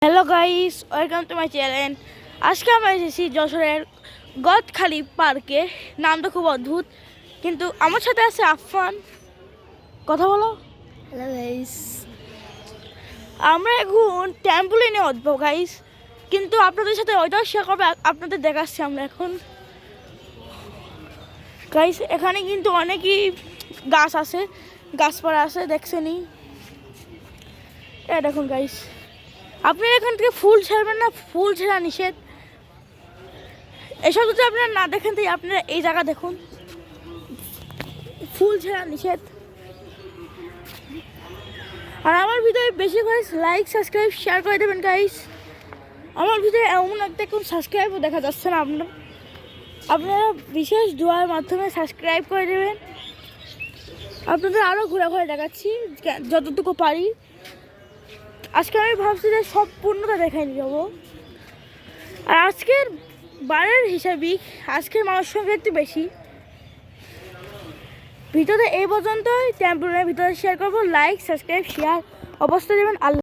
Hello guys, welcome to my channel. আজকে আমরা এসেছি যশোরের গদখালি পার্কে। নামটা খুব অদ্ভুত, কিন্তু আমার সাথে আছে আফফান। কথা বলো। হ্যালো গাইস, আমরা এখন ট্যাম্পোলিনে উঠবো গাইস, কিন্তু আপনাদের সাথে ওইটাও শেয়ার করবো। আপনাদের দেখাচ্ছি আমরা এখন গাইস। এখানে কিন্তু অনেকই গাছ আছে, গাছপালা আছে, দেখছেনই। দেখুন গাইস, আপনারা এখান থেকে ফুল ছাড়বেন না, ফুল ছেঁড়া নিষেধ। এসব যদি আপনারা না দেখেন তাই আপনারা এই জায়গা দেখুন, ফুল ছেঁড়া নিষেধ। আর আমার ভিডিও বেশি করে লাইক সাবস্ক্রাইব শেয়ার করে দেবেন গাইস। আমার ভিডিও এমন একটা কোন সাবস্ক্রাইবও দেখা যাচ্ছে না, আপনারা বিশেষ দোয়ার মাধ্যমে সাবস্ক্রাইব করে দেবেন। আপনাদের আরও ঘুরে ঘুরে দেখাচ্ছি যতটুকু পারি। আজকে আমি ভাবছি যে সম্পূর্ণটা দেখাই নিয়ে যাবো। আর আজকের বারের হিসাবেই আজকের মানুষের সংখ্যা একটু বেশি। ভিডিওটা এই পর্যন্তই। ট্যাম্পোলিনের ভিতরে শেয়ার করবো। লাইক সাবস্ক্রাইব শেয়ার অবশ্যই দেবেন। আল্লাহ।